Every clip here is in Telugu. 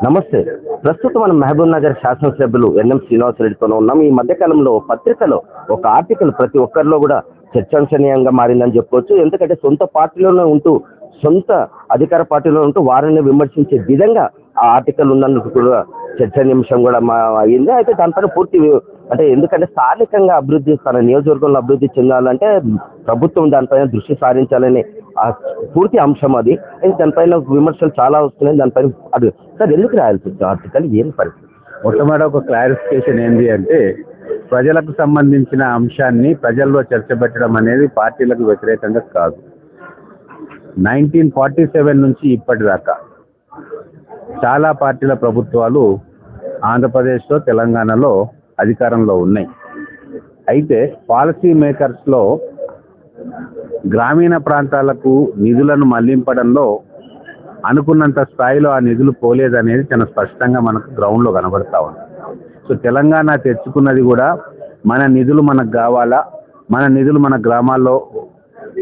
నమస్తే. ప్రస్తుతం మనం మహబూబ్ నగర్ శాసనసభ్యులు ఎన్ఎం శ్రీనివాసరెడ్డితో ఉన్నాం. ఈ మధ్య కాలంలో పత్రికలో ఒక ఆర్టికల్ ప్రతి ఒక్కరిలో కూడా చర్చనీయంగా మారిందని చెప్పవచ్చు. ఎందుకంటే సొంత పార్టీలోనే ఉంటూ, సొంత అధికార పార్టీలో ఉంటూ వారిని విమర్శించే విధంగా ఆ ఆర్టికల్ ఉన్నందుకు కూడా చర్చనీయాంశం కూడా అయింది. అయితే దానిపైన అంటే ఎందుకంటే స్థానికంగా అభివృద్ధి, తన నియోజకవర్గంలో అభివృద్ధి చెందాలంటే ప్రభుత్వం దానిపైన దృష్టి సారించాలని ఆ పూర్తి అంశం అది. దానిపైన విమర్శలు చాలా వస్తున్నాయి. దానిపైన అది సార్ ఎందుకు రాయాల్సి వచ్చింది ఆర్టికల్, ఏం పరిస్థితి? మొట్టమొదటి ఒక క్లారిఫికేషన్ ఏంటి అంటే, ప్రజలకు సంబంధించిన అంశాన్ని ప్రజల్లో చర్చ పెట్టడం అనేది పార్టీలకు వ్యతిరేకంగా కాదు. 1947 నుంచి ఇప్పటిదాకా చాలా పార్టీల ప్రభుత్వాలు ఆంధ్రప్రదేశ్లో, తెలంగాణలో అధికారంలో ఉన్నాయి. అయితే పాలసీ మేకర్స్ లో గ్రామీణ ప్రాంతాలకు నిధులను మళ్లింపడంలో అనుకున్నంత స్థాయిలో ఆ నిధులు పోలేదనేది చాలా స్పష్టంగా మనకు గ్రౌండ్ లో కనబడతా ఉంది. సో తెలంగాణ తెచ్చుకున్నది కూడా మన నిధులు మనకు కావాలా, మన నిధులు మన గ్రామాల్లో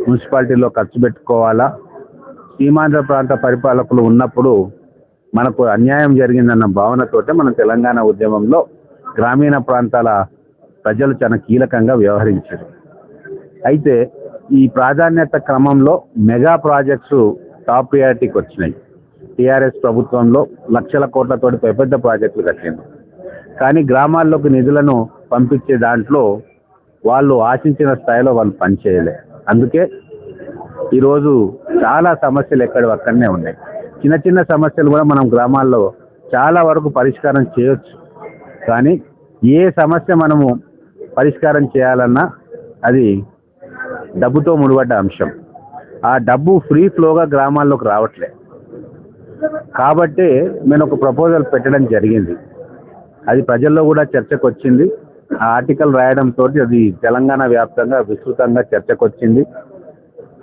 మున్సిపాలిటీలో ఖర్చు పెట్టుకోవాలా, సీమాంధ్ర ప్రాంత పరిపాలకులు ఉన్నప్పుడు మనకు అన్యాయం జరిగిందన్న భావనతోటే మన తెలంగాణ ఉద్యమంలో గ్రామీణ ప్రాంతాల ప్రజలు చాలా కీలకంగా వ్యవహరించారు. అయితే ఈ ప్రాధాన్యత క్రమంలో మెగా ప్రాజెక్ట్స్ టాప్ ప్రియారిటీకి వచ్చినాయి. టిఆర్ఎస్ ప్రభుత్వంలో లక్షల కోట్లతోటి పెద్ద ప్రాజెక్టులు కట్టింది. కానీ గ్రామాల్లోకి నిధులను పంపించే దాంట్లో వాళ్ళు ఆశించిన స్థాయిలో వాళ్ళు పనిచేయలే. అందుకే ఈరోజు చాలా సమస్యలు అక్కడనే ఉన్నాయి. చిన్న చిన్న సమస్యలు కూడా మనం గ్రామాల్లో చాలా వరకు పరిష్కారం చేయొచ్చు. కానీ ఏ సమస్య మనము పరిష్కారం చేయాలన్నా అది డబ్బుతో ముడిపడ్డ అంశం. ఆ డబ్బు ఫ్రీ ఫ్లోగా గ్రామాల్లోకి రావట్లే. కాబట్టి నేను ఒక ప్రపోజల్ పెట్టడం జరిగింది. అది ప్రజల్లో కూడా చర్చకు వచ్చింది. ఆ ఆర్టికల్ రాయడంతో అది తెలంగాణ వ్యాప్తంగా విస్తృతంగా చర్చకు వచ్చింది.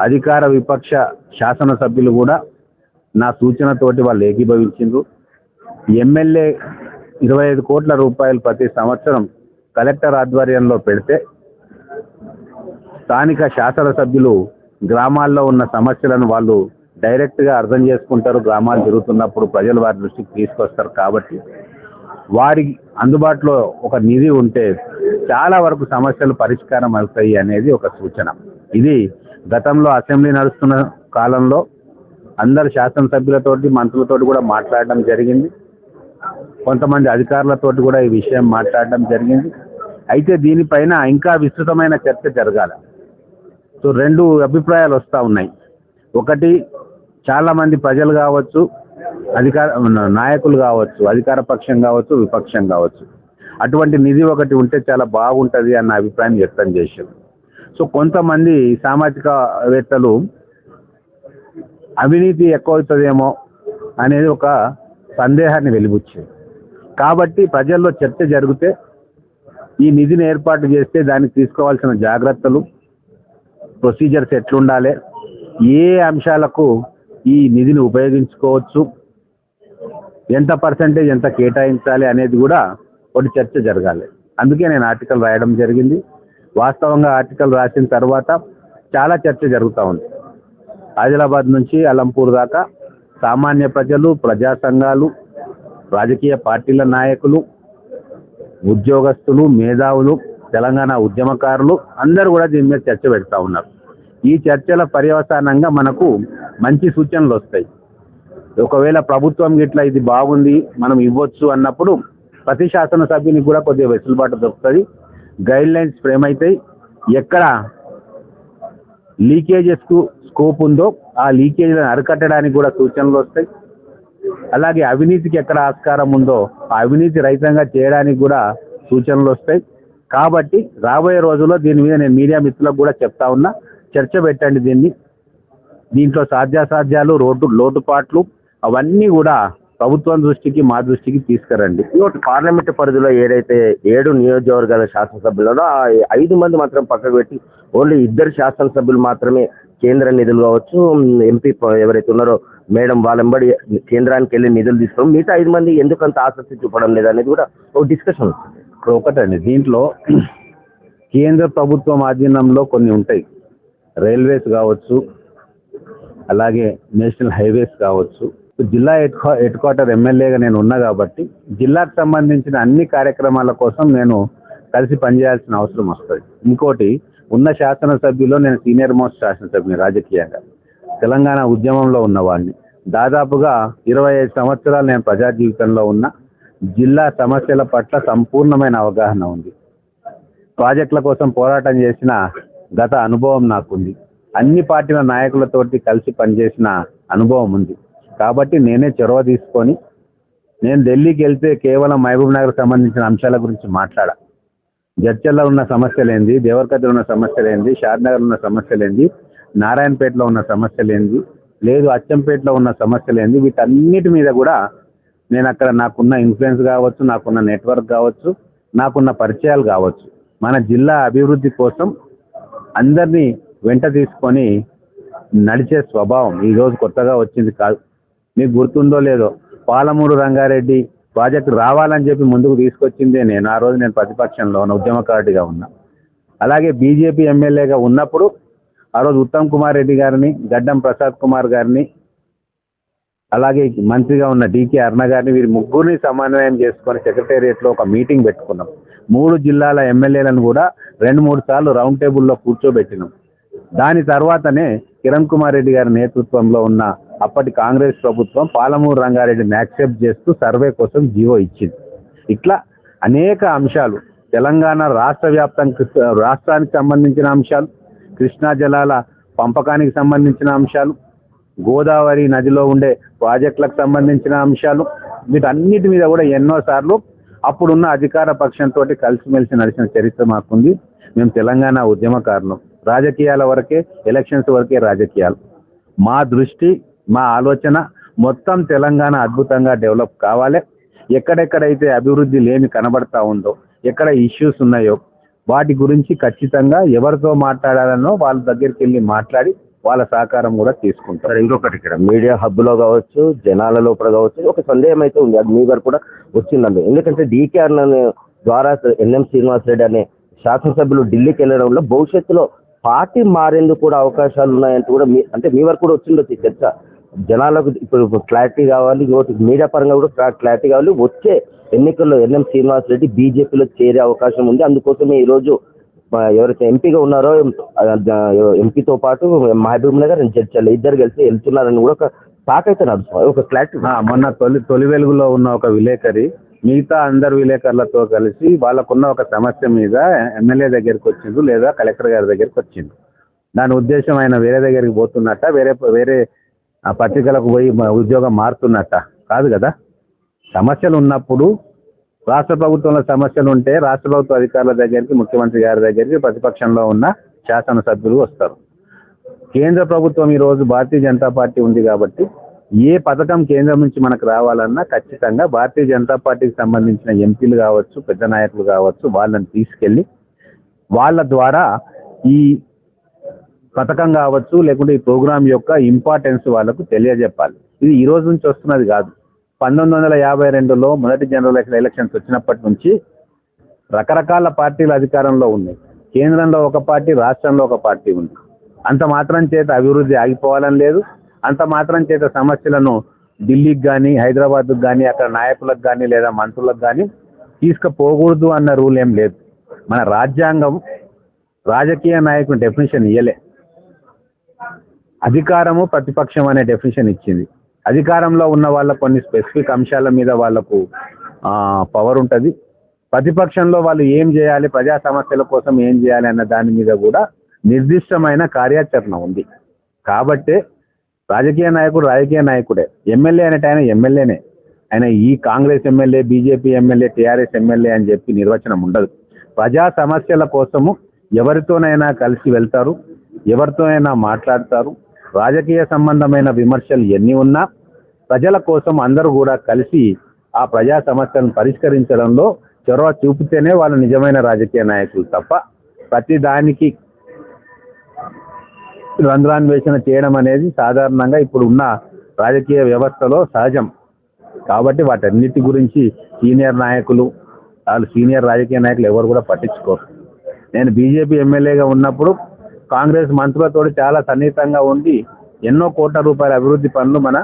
అధికార విపక్ష శాసనసభ్యులు కూడా నా సూచనతోటి వాళ్ళు ఏకీభవించిండ్రు. ఎమ్మెల్యే 25 కోట్ల రూపాయలు ప్రతి సంవత్సరం కలెక్టర్ ఆధ్వర్యంలో పెడితే స్థానిక శాసనసభ్యులు గ్రామాల్లో ఉన్న సమస్యలను వాళ్ళు డైరెక్ట్ గా అర్థం చేసుకుంటారు. గ్రామాలు జరుగుతున్నప్పుడు ప్రజలు వారి దృష్టికి తీసుకొస్తారు. కాబట్టి వారి అందుబాటులో ఒక నిధి ఉంటే చాలా వరకు సమస్యలు పరిష్కారం అవుతాయి అనేది ఒక సూచన. ఇది గతంలో అసెంబ్లీ నడుస్తున్న కాలంలో అందరు శాసనసభ్యులతోటి, మంత్రులతోటి కూడా మాట్లాడడం జరిగింది. కొంతమంది అధికారులతోటి కూడా ఈ విషయం మాట్లాడడం జరిగింది. అయితే దీనిపైన ఇంకా విస్తృతమైన చర్చ జరగాల. సో 2 అభిప్రాయాలు వస్తా ఉన్నాయి. ఒకటి, చాలా మంది ప్రజలు కావచ్చు, నాయకులు కావచ్చు, అధికార పక్షం కావచ్చు, విపక్షం కావచ్చు, అటువంటి నిధి ఒకటి ఉంటే చాలా బాగుంటది అన్న అభిప్రాయం వ్యక్తం చేశారు. సో కొంతమంది సామాజికవేత్తలు అవినీతి ఎక్కువవుతుందేమో అనేది ఒక సందేహాన్ని వెలిబుచ్చారు. కాబట్టి ప్రజల్లో చర్చ జరిగితే ఈ నిధిని ఏర్పాటు చేస్తే దానికి తీసుకోవాల్సిన జాగ్రత్తలు, ప్రొసీజర్స్ ఎట్లుండాలి, ఏ అంశాలకు ఈ నిధిని ఉపయోగించుకోవచ్చు, ఎంత పర్సెంటేజ్ ఎంత కేటాయించాలి అనేది కూడా ఒక చర్చ జరగాలి. అందుకే నేను ఆర్టికల్ రాయడం జరిగింది. వాస్తవంగా ఆర్టికల్ రాసిన తర్వాత చాలా చర్చ జరుగుతూ ఉంది. ఆదిలాబాద్ నుంచి అలంపూర్ దాకా సామాన్య ప్రజలు, ప్రజా సంఘాలు, రాజకీయ పార్టీల నాయకులు, ఉద్యోగస్తులు, మేధావులు, తెలంగాణ ఉద్యమకారులు అందరూ కూడా దీని మీద చర్చ పెడతా ఉన్నారు. ఈ చర్చల పర్యవసానంగా మనకు మంచి సూచనలు వస్తాయి. ఒకవేళ ప్రభుత్వం గిట్లా ఇది బాగుంది మనం ఇవ్వచ్చు అన్నప్పుడు ప్రతి శాసనసభ్యునికి కూడా కొద్దిగా వెసులుబాటు దొరుకుతుంది. గైడ్ లైన్స్ ఫ్రేమ్ అవుతాయి. ఎక్కడ లీకేజెస్ కు స్కోప్ ఉందో ఆ లీకేజ్లను అరికట్టడానికి కూడా సూచనలు వస్తాయి. అలాగే అవినీతికి ఎక్కడ ఆస్కారం ఉందో ఆ అవినీతి రహితంగా చేయడానికి కూడా సూచనలు వస్తాయి. కాబట్టి రాబోయే రోజుల్లో దీని మీద నేను మీడియా మిత్రులకు కూడా చెప్తా ఉన్నా, చర్చ పెట్టండి. దీంట్లో సాధ్యాసాధ్యాలు, లోటుపాట్లు అవన్నీ కూడా ప్రభుత్వం దృష్టికి, మా దృష్టికి తీసుకురండి. పార్లమెంట్ పరిధిలో ఏదైతే 7 నియోజకవర్గాల శాసనసభ్యులలో ఆ 5 మంది మాత్రం పక్కకు పెట్టి ఓన్లీ 2 శాసనసభ్యులు మాత్రమే కేంద్ర నిధులు కావచ్చు, ఎంపీ ఎవరైతే ఉన్నారో మేడం వాళ్ళెంబడి కేంద్రానికి వెళ్ళి నిధులు తీసుకోవడం, మిగతా 5 మంది ఎందుకంత ఆసక్తి చూపడం లేదు అనేది కూడా ఒక డిస్కషన్ వస్తుంది. ఇప్పుడు ఒకటండి, దీంట్లో కేంద్ర ప్రభుత్వం ఆధీనంలో కొన్ని ఉంటాయి. రైల్వేస్ కావచ్చు, అలాగే నేషనల్ హైవేస్ కావచ్చు, జిల్లా హెడ్ క్వార్టర్ ఎమ్మెల్యేగా నేను ఉన్నా కాబట్టి జిల్లాకు సంబంధించిన అన్ని కార్యక్రమాల కోసం నేను కలిసి పనిచేయాల్సిన అవసరం వస్తుంది. ఇంకోటి, ఉన్న శాసనసభ్యులో నేను సీనియర్ మోస్ట్ శాసనసభ్యుని రాజకీయంగా, తెలంగాణ ఉద్యమంలో ఉన్నవాడిని. దాదాపుగా 25 సంవత్సరాలు నేను ప్రజా జీవితంలో ఉన్న, జిల్లా సమస్యల పట్ల సంపూర్ణమైన అవగాహన ఉంది. ప్రాజెక్టుల కోసం పోరాటం చేసిన గత అనుభవం నాకుంది. అన్ని పార్టీల నాయకులతోటి కలిసి పనిచేసిన అనుభవం ఉంది. కాబట్టి నేనే చొరవ తీసుకొని, నేను ఢిల్లీకి వెళ్తే కేవలం మహబూబ్ నగర్ సంబంధించిన అంశాల గురించి మాట్లాడా. జడ్చల్లో ఉన్న సమస్యలేంది, దేవరకద్రలో ఉన్న సమస్యలేంది, షాద్నగర్ ఉన్న సమస్యలేంది, నారాయణపేటలో ఉన్న సమస్యలేంది, లేదు అచ్చంపేటలో ఉన్న సమస్యలేంది, వీటన్నిటి మీద కూడా నేను అక్కడ నాకున్న ఇన్ఫ్లుయెన్స్ కావచ్చు, నాకున్న నెట్వర్క్ కావచ్చు, నాకున్న పరిచయాలు కావచ్చు, మన జిల్లా అభివృద్ధి కోసం అందరినీ వెంట తీసుకొని నడిచే స్వభావం ఈ రోజు కొత్తగా వచ్చింది కాదు. మీకు గుర్తుందో లేదో, పాలమూరు రంగారెడ్డి ప్రాజెక్టు రావాలని చెప్పి ముందుకు తీసుకొచ్చిందే నేను. ఆ రోజు నేను ప్రతిపక్షంలో ఉన్న, ఉద్యమకారుడిగా ఉన్నా. అలాగే బీజేపీ ఎమ్మెల్యేగా ఉన్నప్పుడు ఆ రోజు ఉత్తమ్ కుమార్ రెడ్డి గారిని, గడ్డం ప్రసాద్ కుమార్ గారిని, అలాగే మంత్రిగా ఉన్న డికే అరుణ గారిని, వీరి ముగ్గురిని సమన్వయం చేసుకొని సెక్రటేరియట్ లో ఒక మీటింగ్ పెట్టుకున్నాం. 3 జిల్లాల ఎమ్మెల్యేలను కూడా 2-3 సార్లు రౌండ్ టేబుల్లో కూర్చోబెట్టినాం. దాని తర్వాతనే కిరణ్ కుమార్ రెడ్డి గారి నేతృత్వంలో ఉన్న అప్పటి కాంగ్రెస్ ప్రభుత్వం పాలమూరు రంగారెడ్డిని యాక్సెప్ట్ చేస్తూ సర్వే కోసం జీవో ఇచ్చింది. ఇట్లా అనేక అంశాలు, తెలంగాణ రాష్ట్రానికి సంబంధించిన అంశాలు, కృష్ణా జలాల పంపకానికి సంబంధించిన అంశాలు, గోదావరి నదిలో ఉండే ప్రాజెక్టులకు సంబంధించిన అంశాలు, వీటన్నిటి మీద కూడా ఎన్నోసార్లు అప్పుడున్న అధికార పక్షంతో కలిసిమెలిసి నడిచిన చరిత్ర మాకుంది. మేము తెలంగాణ ఉద్యమకారులం. రాజకీయాల వరకే, ఎలక్షన్స్ వరకే రాజకీయాలు. మా దృష్టి, మా ఆలోచన మొత్తం తెలంగాణ అద్భుతంగా డెవలప్ కావాలి. ఎక్కడెక్కడైతే అభివృద్ధి లేని కనబడతా ఉందో, ఎక్కడ ఇష్యూస్ ఉన్నాయో వాటి గురించి ఖచ్చితంగా ఎవరితో మాట్లాడాలనో వాళ్ళ దగ్గరికి వెళ్ళి మాట్లాడి వాళ్ళ సహకారం కూడా తీసుకుంటారు. ఇంకొకటి, ఇక్కడ మీడియా హబ్ లో కావచ్చు, జనాల లోపల కావచ్చు, ఒక సందేహం అయితే ఉంది, అది మీ వరకు కూడా వచ్చిందండి. ఎందుకంటే డీకేఆర్ ద్వారా ఎన్ఎం శ్రీనివాసరెడ్డి అనే శాసనసభ్యులు ఢిల్లీకి వెళ్ళడంలో భవిష్యత్తులో పార్టీ మారేందుకు కూడా అవకాశాలు ఉన్నాయంటూ కూడా అంటే మీ వరకు కూడా వచ్చిండొచ్చు ఈ చర్చ. జనాలకు ఇప్పుడు క్లారిటీ కావాలి, ఇంకోటి మీడియా పరంగా కూడా క్లారిటీ కావాలి. వచ్చే ఎన్నికల్లో ఎన్ఎం శ్రీనివాసరెడ్డి బీజేపీలో చేరే అవకాశం ఉంది. అందుకోసమే ఈ రోజు ఎవరైతే ఎంపీగా ఉన్నారో ఎంపీతో పాటు మహబూబ్ నగర్ జడ్చర్ల ఇద్దరు కలిసి వెళ్తున్నారని కూడా ఒక టాక్ అయితే నడుస్తుంది. ఒక క్లారిటీ, మొన్న తొలి వెలుగులో ఉన్న ఒక విలేకరి మిగతా అందరు విలేకరులతో కలిసి వాళ్ళకున్న ఒక సమస్య మీద ఎమ్మెల్యే దగ్గరికి వచ్చిండు, లేదా కలెక్టర్ గారి దగ్గరికి వచ్చిండు. దాని ఉద్దేశం ఆయన వేరే దగ్గరికి పోతున్నట్ట, వేరే పత్రికలకు పోయి ఉద్యోగం మారుతున్నట్ట కాదు కదా. సమస్యలు ఉన్నప్పుడు, రాష్ట్ర ప్రభుత్వంలో సమస్యలు ఉంటే రాష్ట్ర ప్రభుత్వ అధికారుల దగ్గరికి, ముఖ్యమంత్రి గారి దగ్గరికి ప్రతిపక్షంలో ఉన్న శాసనసభ్యులు వస్తారు. కేంద్ర ప్రభుత్వం ఈ రోజు భారతీయ జనతా పార్టీ ఉంది కాబట్టి ఏ పథకం కేంద్రం నుంచి మనకు రావాలన్నా ఖచ్చితంగా భారతీయ జనతా పార్టీకి సంబంధించిన ఎంపీలు కావచ్చు, పెద్ద నాయకులు కావచ్చు, వాళ్ళని తీసుకెళ్లి వాళ్ళ ద్వారా ఈ పథకం కావచ్చు, లేకుంటే ఈ ప్రోగ్రాం యొక్క ఇంపార్టెన్స్ వాళ్ళకు తెలియజెప్పాలి. ఇది ఈ రోజు నుంచి వస్తున్నది కాదు. 1952లో మొదటి జనరల్ ఎలక్షన్స్ వచ్చినప్పటి నుంచి రకరకాల పార్టీలు అధికారంలో ఉన్నాయి. కేంద్రంలో ఒక పార్టీ, రాష్ట్రంలో ఒక పార్టీ ఉంది. అంత మాత్రం చేత అభివృద్ధి ఆగిపోవాలని లేదు. అంత మాత్రం చేత సమస్యలను ఢిల్లీకి కానీ, హైదరాబాద్కు కానీ, అక్కడ నాయకులకు కానీ లేదా మంత్రులకు కానీ తీసుకుపోకూడదు అన్న రూల్ ఏం లేదు. మన రాజ్యాంగం రాజకీయ నాయకుని డెఫినేషన్ ఇయ్యలే. అధికారము, ప్రతిపక్షం అనే డెఫినేషన్ ఇచ్చింది. అధికారంలో ఉన్న వాళ్ళ కొన్ని స్పెసిఫిక్ అంశాల మీద వాళ్లకు పవర్ ఉంటది. ప్రతిపక్షంలో వాళ్ళు ఏం చేయాలి, ప్రజా సమస్యల కోసం ఏం చేయాలి అన్న దాని మీద కూడా నిర్దిష్టమైన కార్యాచరణ ఉంది. కాబట్టే రాజకీయ నాయకుడే. ఎమ్మెల్యే అనేట ఆయన ఎమ్మెల్యేనే. ఆయన ఈ Congress MLA, BJP MLA, TRS MLA అని చెప్పి నిర్వచనం ఉండదు. ప్రజా సమస్యల కోసము ఎవరితోనైనా కలిసి వెళ్తారు, ఎవరితోనైనా మాట్లాడతారు. రాజకీయ సంబంధమైన విమర్శలు ఎన్ని ఉన్నా ప్రజల కోసం అందరూ కూడా కలిసి ఆ ప్రజా సమస్యలను పరిష్కరించడంలో చొరవ చూపితేనే వాళ్ళు నిజమైన రాజకీయ నాయకులు తప్ప ప్రతి దానికి రంధ్రాన్వేషణ చేయడం అనేది సాధారణంగా ఇప్పుడు ఉన్న రాజకీయ వ్యవస్థలో సహజం. కాబట్టి వాటన్నిటి గురించి సీనియర్ రాజకీయ నాయకులు ఎవరు కూడా పట్టించుకోరు. నేను బీజేపీ ఎమ్మెల్యేగా ఉన్నప్పుడు కాంగ్రెస్ మంత్రులతో చాలా సన్నిహితంగా ఉండి ఎన్నో కోట్ల రూపాయల అభివృద్ధి పనులు మన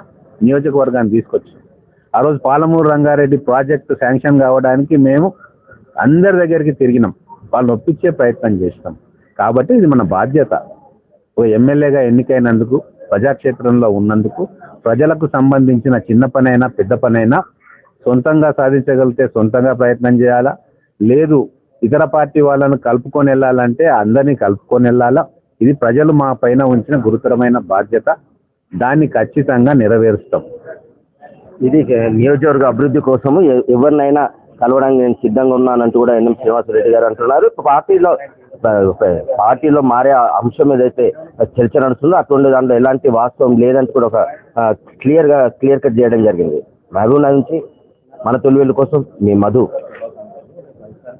నియోజకవర్గాన్ని తీసుకొచ్చాం. ఆ రోజు పాలమూరు రంగారెడ్డి ప్రాజెక్టు శాంక్షన్ కావడానికి మేము అందరి దగ్గరికి తిరిగినాం, వాళ్ళని ఒప్పించే ప్రయత్నం చేసినాం. కాబట్టి ఇది మన బాధ్యత. ఓ ఎమ్మెల్యేగా ఎన్నికైనందుకు, ప్రజాక్షేత్రంలో ఉన్నందుకు, ప్రజలకు సంబంధించిన చిన్న పనైనా పెద్ద పనైనా సొంతంగా సాధించగలిగితే సొంతంగా ప్రయత్నం చేయాలా, లేదు ఇతర పార్టీ వాళ్ళను కలుపుకొని వెళ్ళాలంటే అందరినీ కలుపుకొని వెళ్ళాలా. ఇది ప్రజలు మా పైన ఉంచిన గురుతరమైన బాధ్యత. దాన్ని ఖచ్చితంగా నెరవేరుస్తాం. ఇది నియోజకవర్గ అభివృద్ధి కోసము ఎవరినైనా కలవడానికి నేను సిద్ధంగా ఉన్నానంటూ కూడా ఎన్ఎం శ్రీనివాసరెడ్డి గారు అంటున్నారు. పార్టీలో మారే అంశం ఏదైతే చర్చ నడుస్తుందో అటువంటి దాంట్లో ఎలాంటి వాస్తవం లేదంటూ కూడా ఒక క్లియర్ కట్ చేయడం జరిగింది. మహబూబ్ నగర్ నుంచి మన తొలివేలు కోసం మీ మధు.